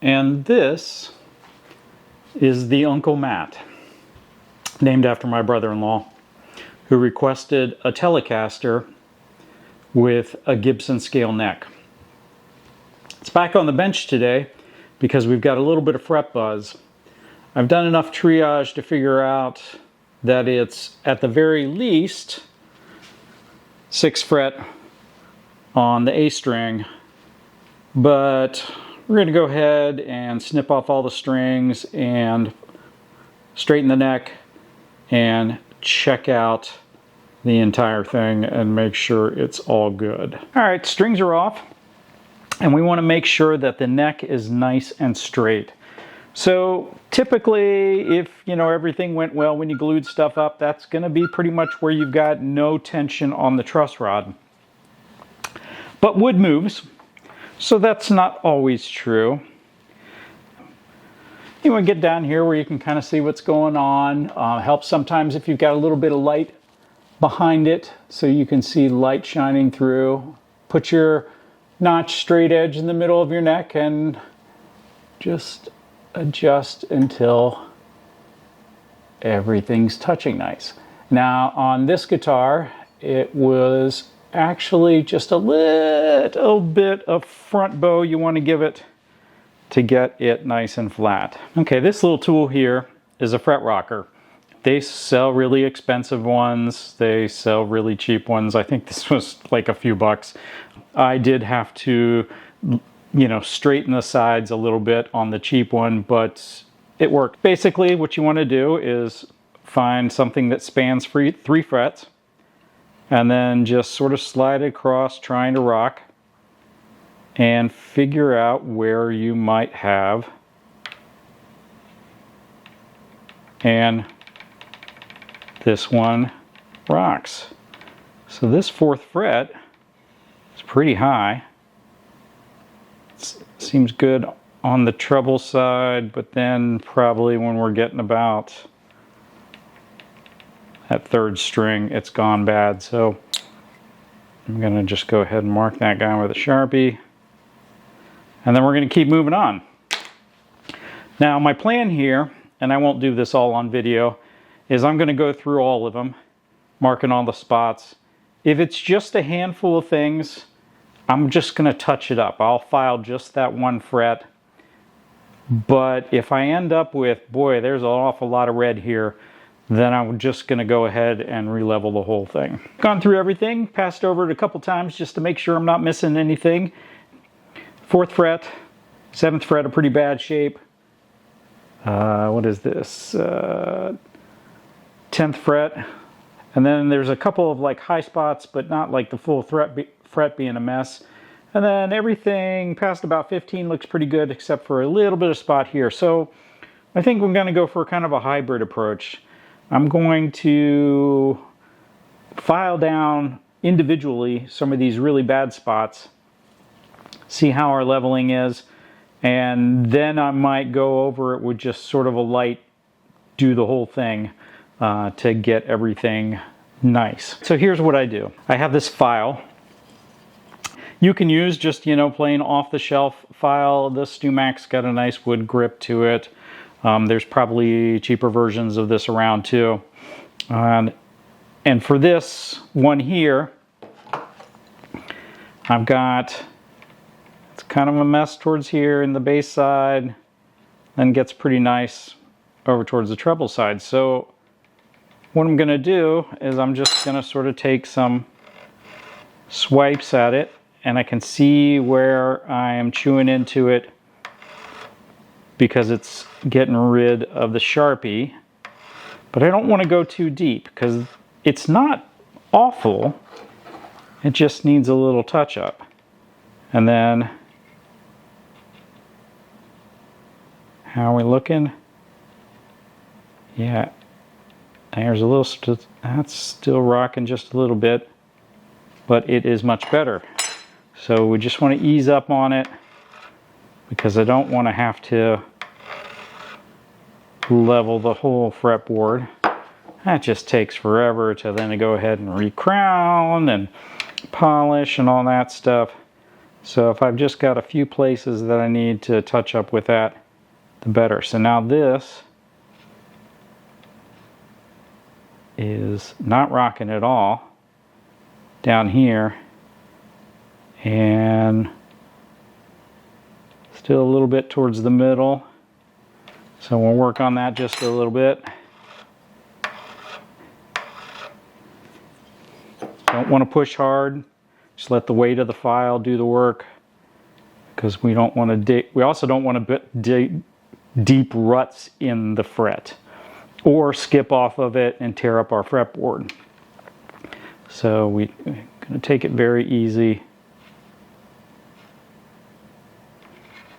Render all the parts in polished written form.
And this is the Uncle Matt, named after my brother-in-law, who requested a Telecaster with a Gibson scale neck. It's back on the bench today because we've got a little bit of fret buzz. I've done enough triage to figure out that it's at the very least 6th fret on the A string, but we're going to go ahead and snip off all the strings and straighten the neck and check out the entire thing and make sure it's all good. All right, strings are off, and we want to make sure that the neck is nice and straight. So typically, if everything went well when you glued stuff up, that's going to be pretty much where you've got no tension on the truss rod. But wood moves, so that's not always true. You want to get down here where you can kind of see what's going on. Helps sometimes if you've got a little bit of light behind it so you can see light shining through. Put your notch straight edge in the middle of your neck and just adjust until everything's touching nice. Now on this guitar, it was actually just a little bit of front bow you want to give it to get it nice and flat. Okay, this little tool here is a fret rocker. They sell really expensive ones. They sell really cheap ones. I think this was like a few bucks. I did have to, straighten the sides a little bit on the cheap one, but it worked. Basically, what you want to do is find something that spans 3 frets, and then just sort of slide across trying to rock and figure out where you might have. And this one rocks. So this 4th fret is pretty high. It seems good on the treble side, but then probably when we're getting about that 3rd string, it's gone bad. So I'm going to just go ahead and mark that guy with a Sharpie. And then we're going to keep moving on. Now my plan here, and I won't do this all on video, is I'm going to go through all of them, marking all the spots. If it's just a handful of things, I'm just going to touch it up. I'll file just that 1 fret. But if I end up with, boy, there's an awful lot of red here, then I'm just going to go ahead and re-level the whole thing. Gone through everything, passed over it a couple times just to make sure I'm not missing anything. 4th fret, 7th fret, a pretty bad shape. What is this? 10th fret. And then there's a couple of like high spots, but not like the full fret being a mess. And then everything past about 15 looks pretty good, except for a little bit of spot here. So I think we're going to go for kind of a hybrid approach. I'm going to file down individually some of these really bad spots, see how our leveling is, and then I might go over it with just sort of a light, do the whole thing to get everything nice. So here's what I do. I have this file. You can use just, plain off-the-shelf file. This StewMac's got a nice wood grip to it. There's probably cheaper versions of this around too. And for this one here, I've got, it's kind of a mess towards here in the bass side, then gets pretty nice over towards the treble side. So what I'm going to do is I'm just going to sort of take some swipes at it, and I can see where I am chewing into it because it's getting rid of the Sharpie. But I don't want to go too deep because it's not awful. It just needs a little touch up. And then, how are we looking? Yeah, there's a little, that's still rocking just a little bit, but it is much better. So we just want to ease up on it because I don't want to have to level the whole fretboard. That just takes forever to then go ahead and recrown and polish and all that stuff. So if I've just got a few places that I need to touch up with that, the better. So now this is not rocking at all down here, and still a little bit towards the middle. So we'll work on that just a little bit. Don't want to push hard. Just let the weight of the file do the work, because we don't want to we also don't want to dig deep ruts in the fret or skip off of it and tear up our fretboard. So we're going to take it very easy.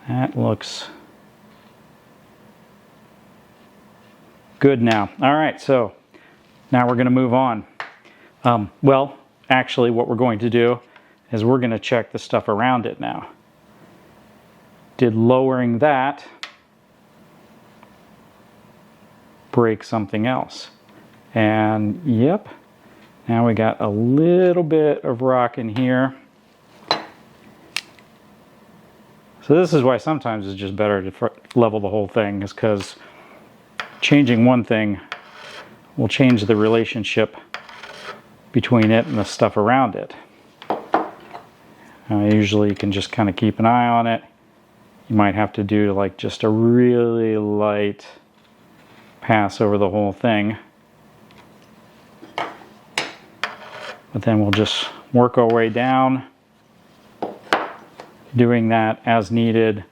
That looks good now. All right, so now we're going to move on. Well, actually what we're going to do is we're going to check the stuff around it now. Did lowering that break something else? And yep, now we got a little bit of rock in here. So this is why sometimes it's just better to level the whole thing, is because changing one thing will change the relationship between it and the stuff around it. Usually you can just kind of keep an eye on it. You might have to do like just a really light pass over the whole thing. But then we'll just work our way down, doing that as needed.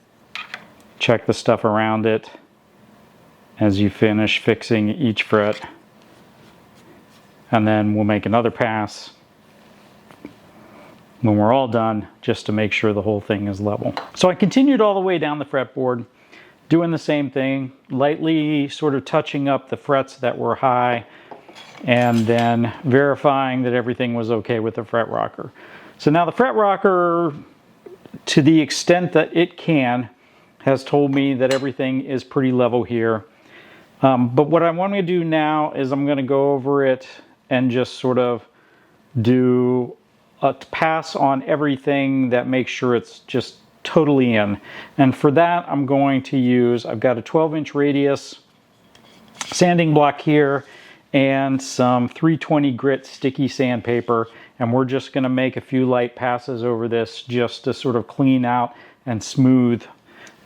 Check the stuff around it as you finish fixing each fret. And then we'll make another pass when we're all done, just to make sure the whole thing is level. So I continued all the way down the fretboard, doing the same thing, lightly sort of touching up the frets that were high, and then verifying that everything was okay with the fret rocker. So now the fret rocker, to the extent that it can, has told me that everything is pretty level here. But what I want to do now is I'm going to go over it and just sort of do a pass on everything that makes sure it's just totally in. And for that, I'm going to use, I've got a 12-inch radius sanding block here and some 320 grit sticky sandpaper, and we're just going to make a few light passes over this just to sort of clean out and smooth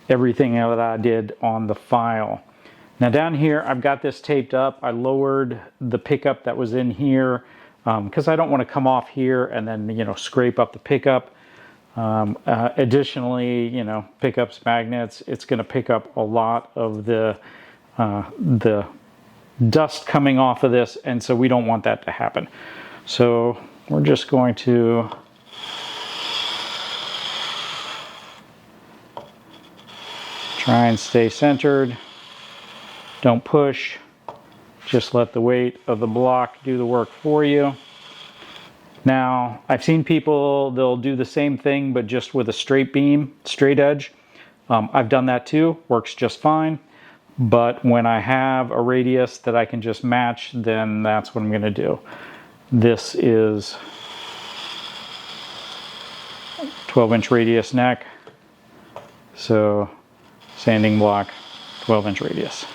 everything that I did on the file. Now down here I've got this taped up. I lowered the pickup that was in here because I don't want to come off here and then, you know, scrape up the pickup. Additionally, you know, pickups, magnets, it's going to pick up a lot of the dust coming off of this, and so we don't want that to happen. So we're just going to try and stay centered. Don't push. Just let the weight of the block do the work for you. Now, I've seen people, they'll do the same thing, but just with a straight beam, straight edge. I've done that too, works just fine. But when I have a radius that I can just match, then that's what I'm gonna do. This is 12-inch radius neck. So, sanding block, 12-inch radius.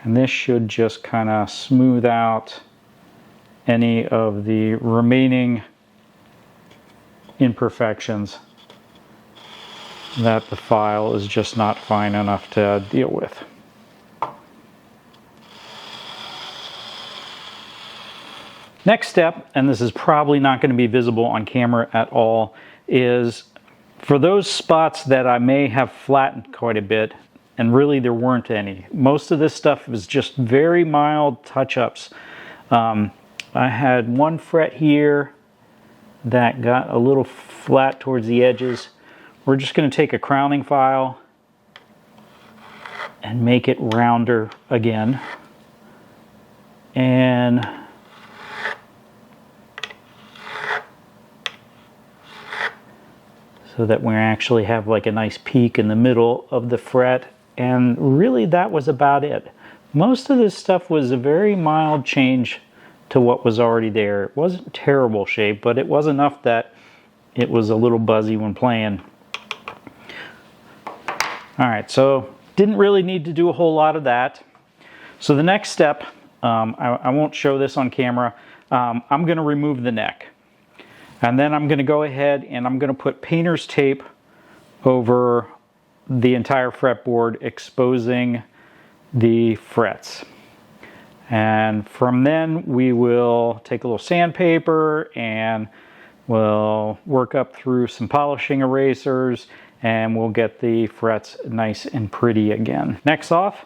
And this should just kind of smooth out any of the remaining imperfections that the file is just not fine enough to deal with. Next step, and this is probably not going to be visible on camera at all, is for those spots that I may have flattened quite a bit, and really there weren't any. Most of this stuff was just very mild touch-ups. I had one fret here that got a little flat towards the edges. We're just going to take a crowning file and make it rounder again. And so that we actually have like a nice peak in the middle of the fret. And really that was about it. Most of this stuff was a very mild change to what was already there. It wasn't terrible shape, but it was enough that it was a little buzzy when playing. All right, so didn't really need to do a whole lot of that. So the next step, I won't show this on camera. I'm going to remove the neck. And then I'm going to go ahead and I'm going to put painter's tape over the entire fretboard, exposing the frets. And from then we will take a little sandpaper and we'll work up through some polishing erasers and we'll get the frets nice and pretty again. Next off,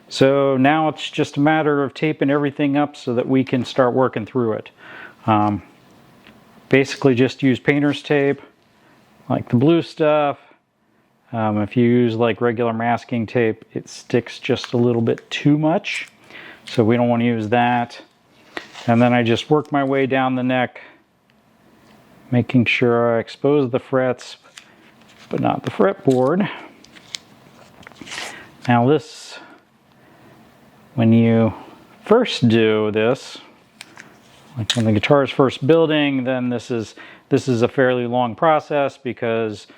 so now it's just a matter of taping everything up so that we can start working through it. Basically just use painter's tape, like the blue stuff. If you use like regular masking tape, it sticks just a little bit too much. So we don't want to use that. And then I just work my way down the neck, making sure I expose the frets, but not the fretboard. Now this, when you first do this, like when the guitar is first building, then this is a fairly long process because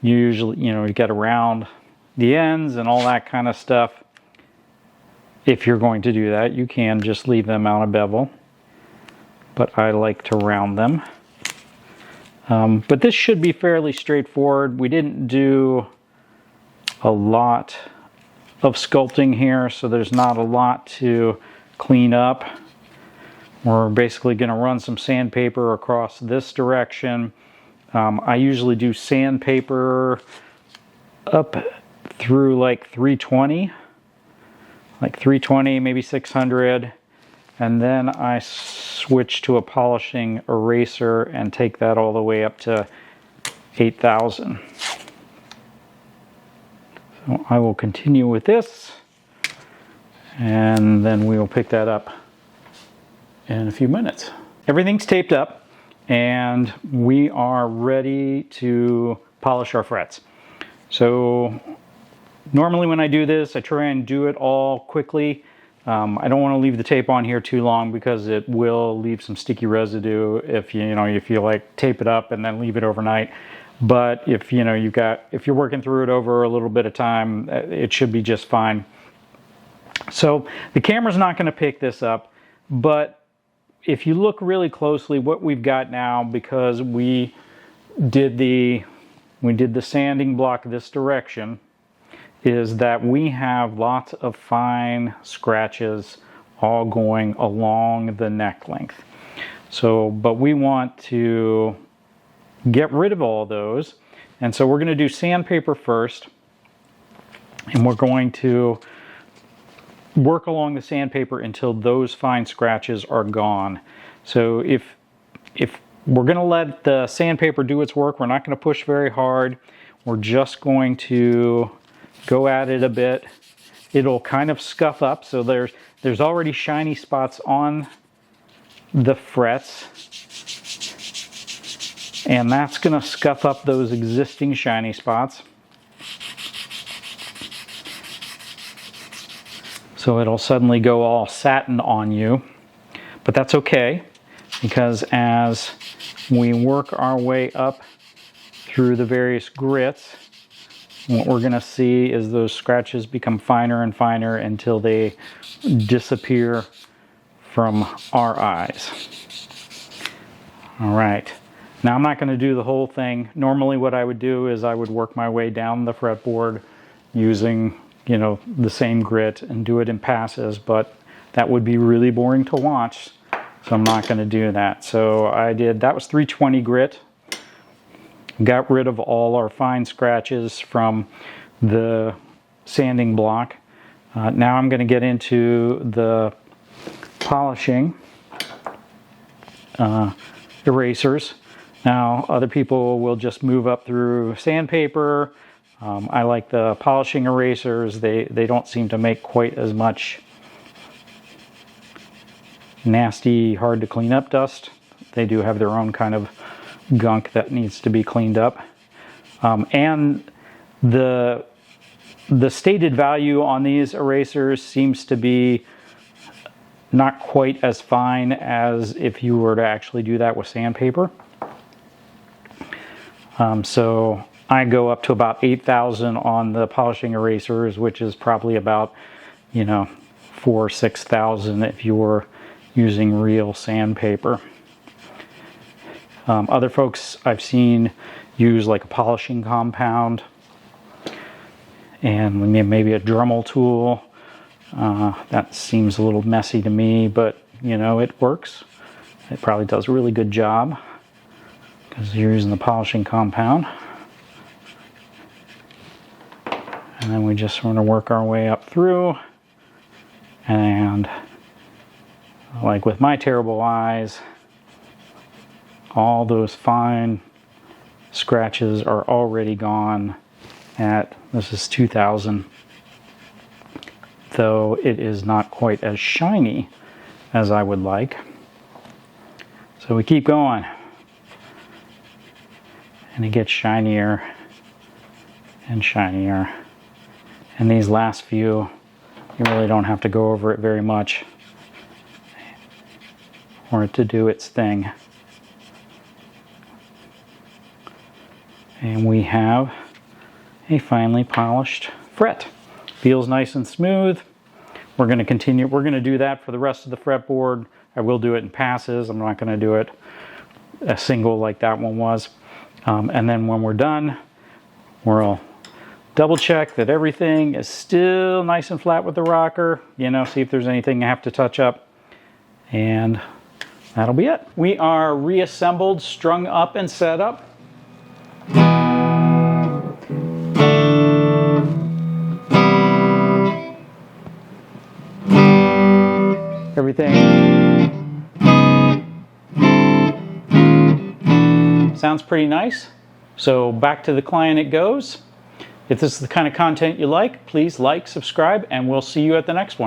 you usually, you get around the ends and all that kind of stuff. If you're going to do that, you can just leave them out of bevel, but I like to round them. But this should be fairly straightforward. We didn't do a lot of sculpting here, so there's not a lot to clean up. We're basically going to run some sandpaper across this direction. I usually do sandpaper up through like 320, maybe 600, and then I switch to a polishing eraser and take that all the way up to 8,000. So I will continue with this, and then we will pick that up in a few minutes. Everything's taped up, and we are ready to polish our frets. So normally when I do this, I try and do it all quickly. I don't want to leave the tape on here too long because it will leave some sticky residue if you like tape it up and then leave it overnight. But if you're working through it over a little bit of time, it should be just fine. So the camera's not going to pick this up, but if you look really closely, what we've got now, because we did the sanding block this direction, is that we have lots of fine scratches all going along the neck length. So, but we want to get rid of all those, and so we're going to do sandpaper first, and we're going to work along the sandpaper until those fine scratches are gone. So if we're going to let the sandpaper do its work, we're not going to push very hard. We're just going to go at it a bit. It'll kind of scuff up, so there's already shiny spots on the frets, and that's going to scuff up those existing shiny spots. So it'll suddenly go all satin on you, but that's okay, because as we work our way up through the various grits, what we're going to see is those scratches become finer and finer until they disappear from our eyes. All right, now I'm not going to do the whole thing. Normally what I would do is I would work my way down the fretboard using the same grit and do it in passes, but that would be really boring to watch, so I'm not going to do that. So that was 320 grit. Got rid of all our fine scratches from the sanding block. Now I'm going to get into the polishing erasers. Now other people will just move up through sandpaper. I like the polishing erasers. They don't seem to make quite as much nasty, hard to clean up dust. They do have their own kind of gunk that needs to be cleaned up. And the stated value on these erasers seems to be not quite as fine as if you were to actually do that with sandpaper. So I go up to about 8,000 on the polishing erasers, which is probably about, 4,000 or 6,000 if you're using real sandpaper. Other folks I've seen use like a polishing compound and maybe a Dremel tool. That seems a little messy to me, but it works. It probably does a really good job because you're using the polishing compound. And then we just sort of work our way up through. And like with my terrible eyes, all those fine scratches are already gone at, this is 2,000. Though it is not quite as shiny as I would like. So we keep going. And it gets shinier and shinier. And these last few, you really don't have to go over it very much for it to do its thing. And we have a finely polished fret. Feels nice and smooth. We're going to continue. We're going to do that for the rest of the fretboard. I will do it in passes. I'm not going to do it a single like that one was. And then when we're done, we'll double check that everything is still nice and flat with the rocker. See if there's anything I have to touch up. And that'll be it. We are reassembled, strung up, and set up. Everything sounds pretty nice. So back to the client it goes. If this is the kind of content you like, please like, subscribe, and we'll see you at the next one.